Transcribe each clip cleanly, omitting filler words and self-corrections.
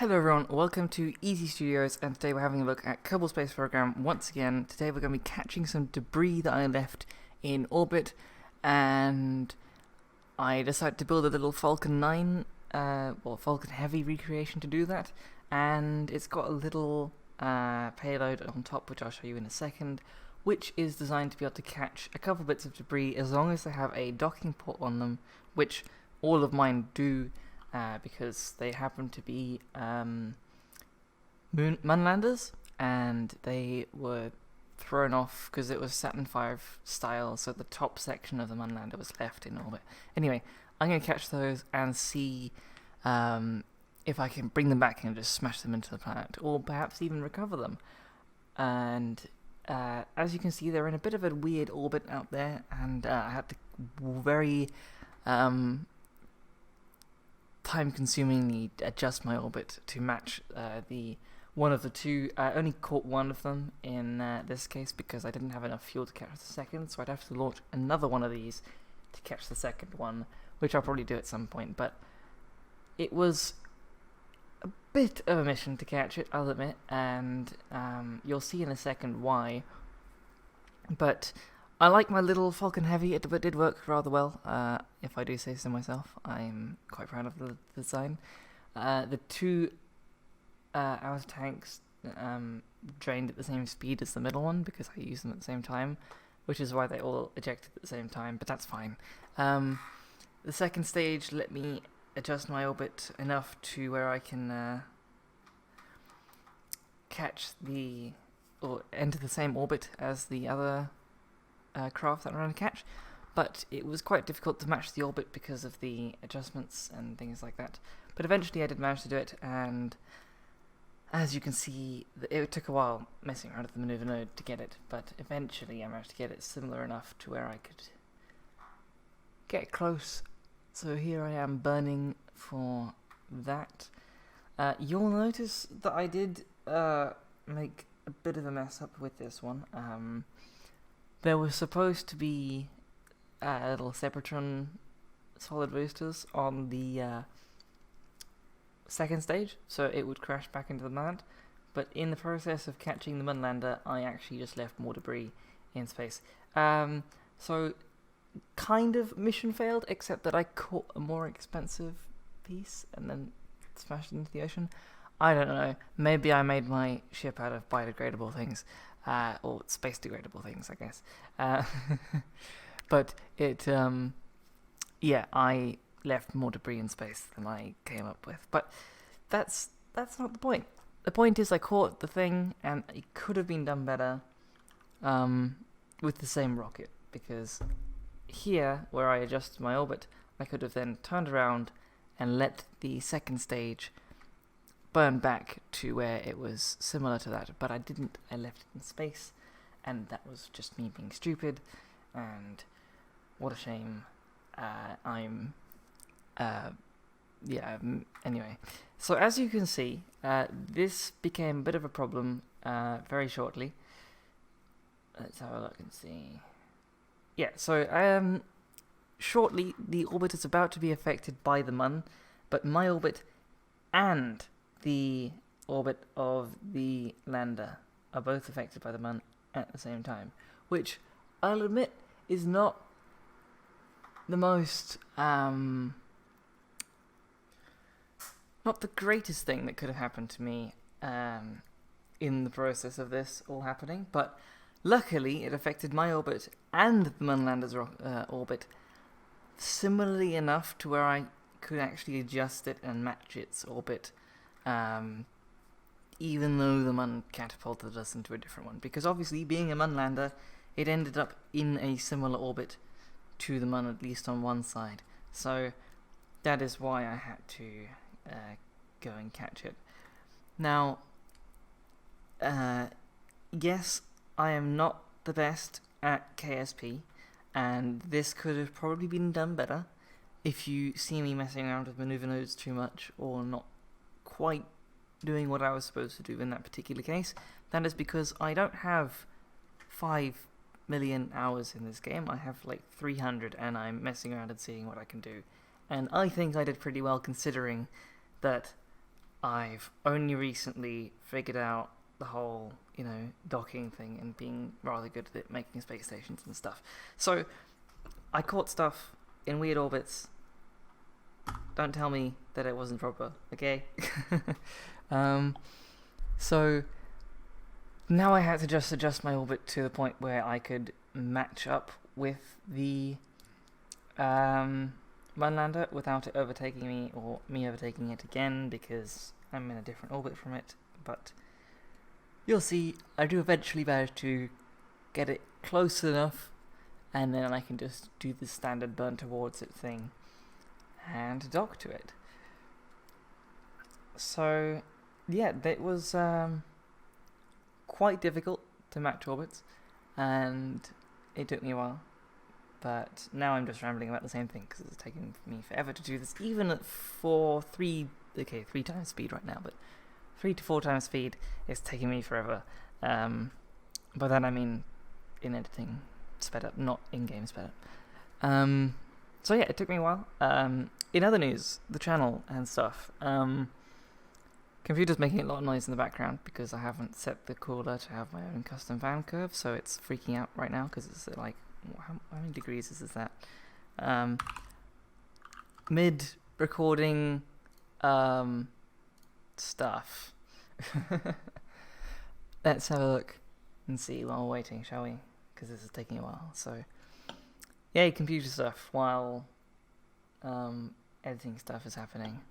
Hello everyone, welcome to Easy Studios, and today we're having a look at Kerbal Space Program once again. Today we're going to be catching some debris that I left in orbit, and I decided to build a little Falcon 9, Falcon Heavy recreation to do that, and it's got a little payload on top, which I'll show you in a second, which is designed to be able to catch a couple bits of debris as long as they have a docking port on them, which all of mine do. Because they happen to be Moonlanders, and they were thrown off because it was Saturn V style, so the top section of the Moonlander was left in orbit. Anyway, I'm going to catch those and see if I can bring them back and just smash them into the planet, or perhaps even recover them. And as you can see, they're in a bit of a weird orbit out there, and I had to very time-consumingly adjust my orbit to match the one of the two. I only caught one of them in this case because I didn't have enough fuel to catch the second, so I'd have to launch another one of these to catch the second one, which I'll probably do at some point. But it was a bit of a mission to catch it, I'll admit, and you'll see in a second why. But I like my little Falcon Heavy. It did work rather well, if I do say so myself. I'm quite proud of the design. The two outer tanks drained at the same speed as the middle one because I used them at the same time, which is why they all ejected at the same time, but that's fine. The second stage let me adjust my orbit enough to where I can enter the same orbit as the other craft that I'm trying to catch, but it was quite difficult to match the orbit because of the adjustments and things like that. But eventually I did manage to do it, and as you can see, it took a while messing around with the maneuver node to get it, but eventually I managed to get it similar enough to where I could get close. So here I am burning for that. You'll notice that I did make a bit of a mess up with this one. There was supposed to be little Sepratron solid boosters on the second stage, so it would crash back into the mount. But in the process of catching the Moonlander, I actually just left more debris in space. So kind of mission failed, except that I caught a more expensive piece and then smashed it into the ocean. I don't know. Maybe I made my ship out of biodegradable things. Or space degradable things, I guess. But it, I left more debris in space than I came up with. But that's not the point. The point is I caught the thing, and it could have been done better with the same rocket, because here, where I adjusted my orbit, I could have then turned around and let the second stage burn back to where it was similar to that, but I didn't. I left it in space, and that was just me being stupid, and what a shame. Anyway, so as you can see, this became a bit of a problem very shortly. Let's have a look and see. Yeah, so shortly the orbit is about to be affected by the Mun, but my orbit and the orbit of the lander are both affected by the Mun at the same time, which I'll admit is not the most, not the greatest thing that could have happened to me in the process of this all happening, but luckily it affected my orbit and the Moonlander's orbit similarly enough to where I could actually adjust it and match its orbit, even though the Mun catapulted us into a different one, because obviously being a Moonlander, it ended up in a similar orbit to the Mun, at least on one side. So that is why I had to go and catch it. Now, yes, I am not the best at KSP, and this could have probably been done better. If you see me messing around with maneuver nodes too much, or not quite doing what I was supposed to do in that particular case, that is because I don't have 5 million hours in this game. I have like 300, and I'm messing around and seeing what I can do. And I think I did pretty well, considering that I've only recently figured out the whole, docking thing and being rather good at it, making space stations and stuff. So I caught stuff in weird orbits. Don't tell me that it wasn't proper, okay? So now I had to just adjust my orbit to the point where I could match up with the Runlander without it overtaking me or me overtaking it again, because I'm in a different orbit from it. But you'll see, I do eventually manage to get it close enough, and then I can just do the standard burn towards it thing and dock to it. So yeah, that was quite difficult to match orbits, and it took me a while. But now I'm just rambling about the same thing because it's taken me forever to do this, even at 3 times speed right now, but 3 to 4 times speed, it's taking me forever. By that I mean in editing sped up, not in-game sped up. So yeah, it took me a while. In other news, the channel and stuff, computer's making a lot of noise in the background because I haven't set the cooler to have my own custom fan curve, so it's freaking out right now because it's like, how many degrees is that? Mid-recording stuff. Let's have a look and see while we're waiting, shall we? Because this is taking a while. So, yay, computer stuff while editing stuff is happening.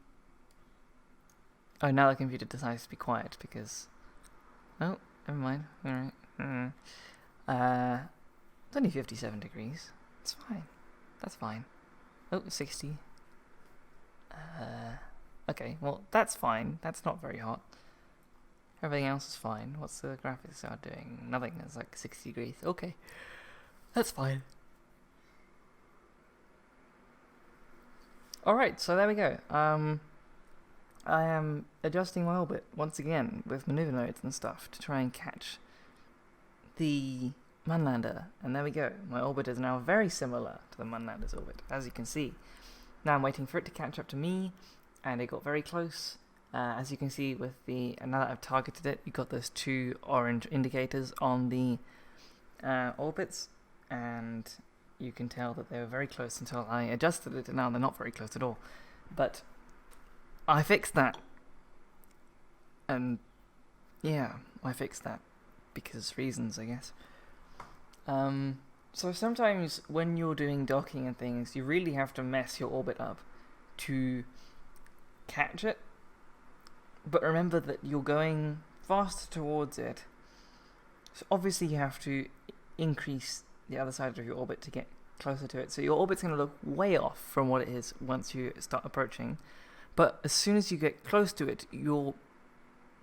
Oh, now the computer decides to be quiet because... Oh, never mind. Alright. It's only 57 degrees. It's fine. That's fine. Oh, 60. Okay, well, that's fine. That's not very hot. Everything else is fine. What's the graphics card doing? Nothing. It's like 60 degrees. Okay. That's fine. Alright, so there we go. I am adjusting my orbit once again with maneuver nodes and stuff to try and catch the Munlander, and there we go. My orbit is now very similar to the Munlander's orbit, as you can see. Now I'm waiting for it to catch up to me, and it got very close. As you can see with the, now that I've targeted it, you got those 2 orange indicators on the orbits, and you can tell that they were very close until I adjusted it, and now they're not very close at all. But I fixed that, and yeah, I fixed that because reasons, I guess. So sometimes when you're doing docking and things, you really have to mess your orbit up to catch it. But remember that you're going faster towards it, so obviously you have to increase the other side of your orbit to get closer to it. So your orbit's going to look way off from what it is once you start approaching. But as soon as you get close to it, you're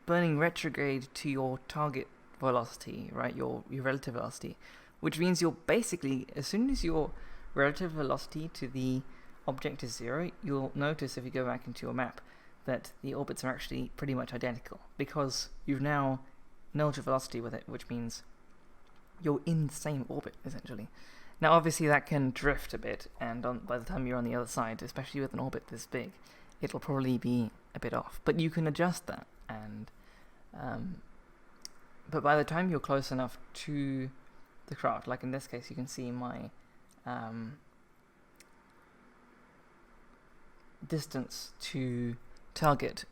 burning retrograde to your target velocity, right? Your relative velocity. Which means you're basically, as soon as your relative velocity to the object is 0, you'll notice if you go back into your map that the orbits are actually pretty much identical, because you've now nulled your velocity with it, which means you're in the same orbit, essentially. Now obviously that can drift a bit, and by the time you're on the other side, especially with an orbit this big, it'll probably be a bit off. But you can adjust that, and but by the time you're close enough to the craft, like in this case you can see my distance to target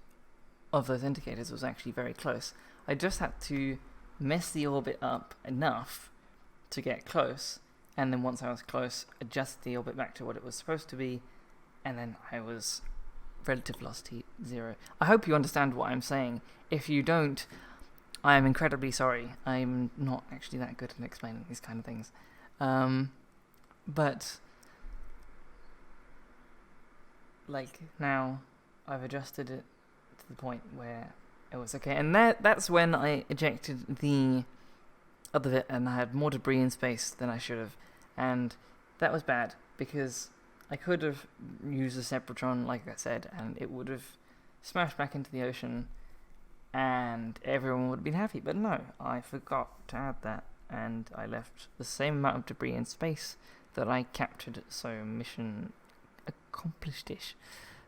of those indicators was actually very close. I just had to mess the orbit up enough to get close, and then once I was close, adjust the orbit back to what it was supposed to be, and then I was relative velocity 0. I hope you understand what I'm saying. If you don't, I am incredibly sorry. I'm not actually that good at explaining these kind of things. But like now I've adjusted it to the point where it was okay, and that's when I ejected the other bit and I had more debris in space than I should have, and that was bad because I could have used a Sepratron, like I said, and it would have smashed back into the ocean and everyone would have been happy. But no, I forgot to add that, and I left the same amount of debris in space that I captured, so mission accomplished-ish.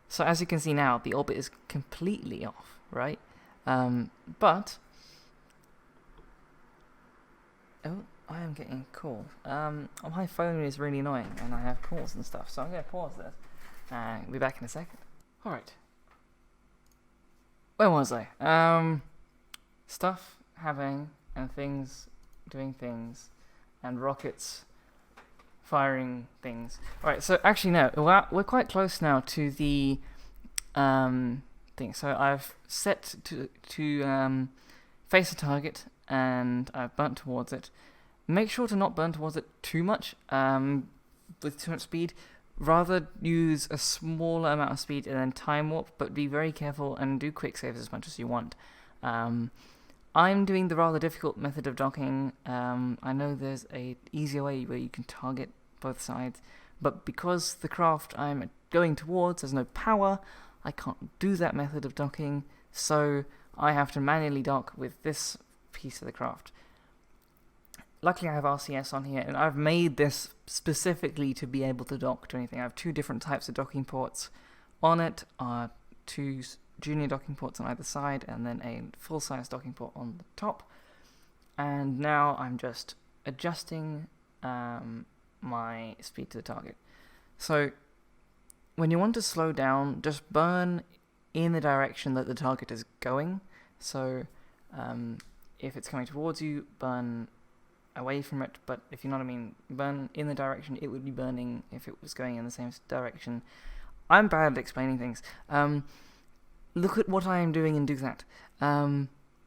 So as you can see now, the orbit is completely off. right? But oh, I am getting a call. My phone is really annoying, and I have calls and stuff, so I'm going to pause this. I'll be back in a second. All right. Where was I? Stuff happening and things doing things and rockets firing things. Alright, so actually no, we're quite close now to the thing. So I've set to face a target and I've burnt towards it. Make sure to not burn towards it too much with too much speed. Rather use a smaller amount of speed and then time warp, but be very careful and do quick saves as much as you want. I'm doing the rather difficult method of docking. I know there's a easier way where you can target both sides, but because the craft I'm going towards has no power, I can't do that method of docking, so I have to manually dock with this piece of the craft. Luckily I have RCS on here, and I've made this specifically to be able to dock to anything. I have two different types of docking ports on it, two junior docking ports on either side, and then a full-size docking port on the top. And now I'm just adjusting my speed to the target. So when you want to slow down, just burn in the direction that the target is going. So if it's coming towards you, burn away from it, but if you know what I mean, burn in the direction it would be burning if it was going in the same direction. I'm bad at explaining things. Look at what I am doing and do that.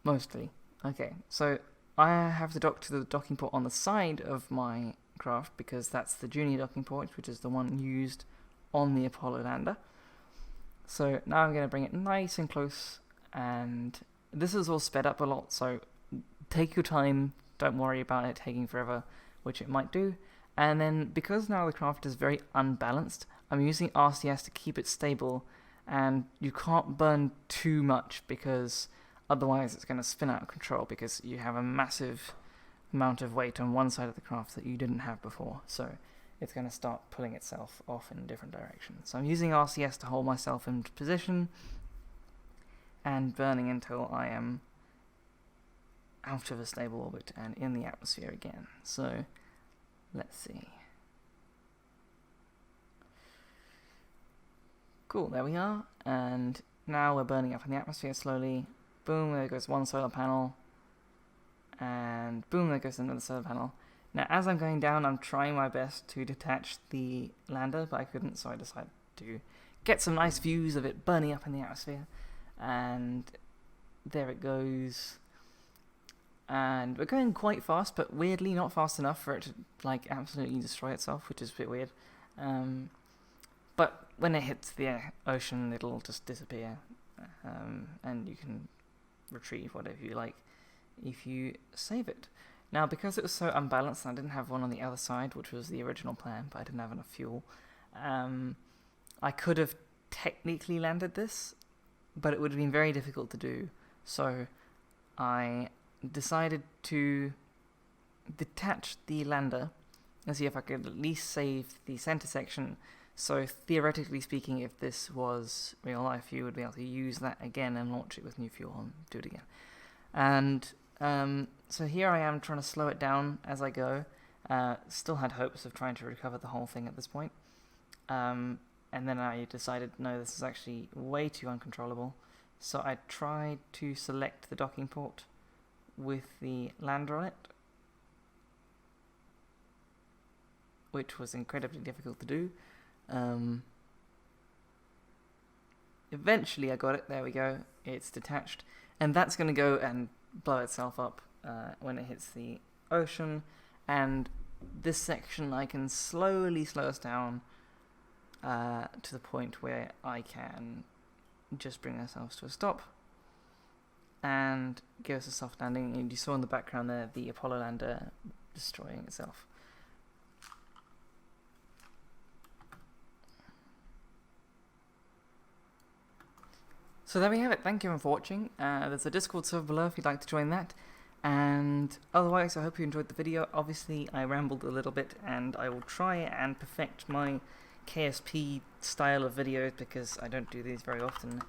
Mostly. Okay, so I have to dock to the docking port on the side of my craft, because that's the junior docking port, which is the one used on the Apollo lander. So now I'm going to bring it nice and close, and this is all sped up a lot, so take your time, don't worry about it taking forever, which it might do. And then, because now the craft is very unbalanced, I'm using RCS to keep it stable, and you can't burn too much, because otherwise it's going to spin out of control, because you have a massive amount of weight on one side of the craft that you didn't have before, so it's going to start pulling itself off in different directions. So I'm using RCS to hold myself in position and burning until I am out of a stable orbit and in the atmosphere again. So let's see. Cool, there we are, and now we're burning up in the atmosphere slowly. Boom, there goes one solar panel, and boom, there goes another solar panel. Now, as I'm going down, I'm trying my best to detach the lander, but I couldn't, so I decided to get some nice views of it burning up in the atmosphere. And there it goes. And we're going quite fast, but weirdly not fast enough for it to, like, absolutely destroy itself, which is a bit weird. But when it hits the ocean, it'll just disappear, and you can retrieve whatever you like if you save it. Now, because it was so unbalanced, and I didn't have one on the other side, which was the original plan, but I didn't have enough fuel, I could have technically landed this, but it would have been very difficult to do. So I decided to detach the lander and see if I could at least save the center section. So theoretically speaking, if this was real life, you would be able to use that again and launch it with new fuel and do it again. And so here I am trying to slow it down as I go. Still had hopes of trying to recover the whole thing at this point. And then I decided, no, this is actually way too uncontrollable. So I tried to select the docking port with the lander on it, which was incredibly difficult to do. Eventually I got it, there we go, it's detached, and that's going to go and blow itself up when it hits the ocean. And this section I can slowly slow us down to the point where I can just bring ourselves to a stop and give us a soft landing. And you saw in the background there the Apollo lander destroying itself. So there we have it. Thank you for watching. There's a Discord server below if you'd like to join that. And otherwise, I hope you enjoyed the video. Obviously, I rambled a little bit, and I will try and perfect my KSP style of videos, because I don't do these very often.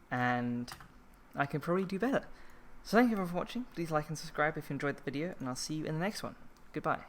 And I can probably do better. So thank you everyone for watching. Please like and subscribe if you enjoyed the video, and I'll see you in the next one. Goodbye.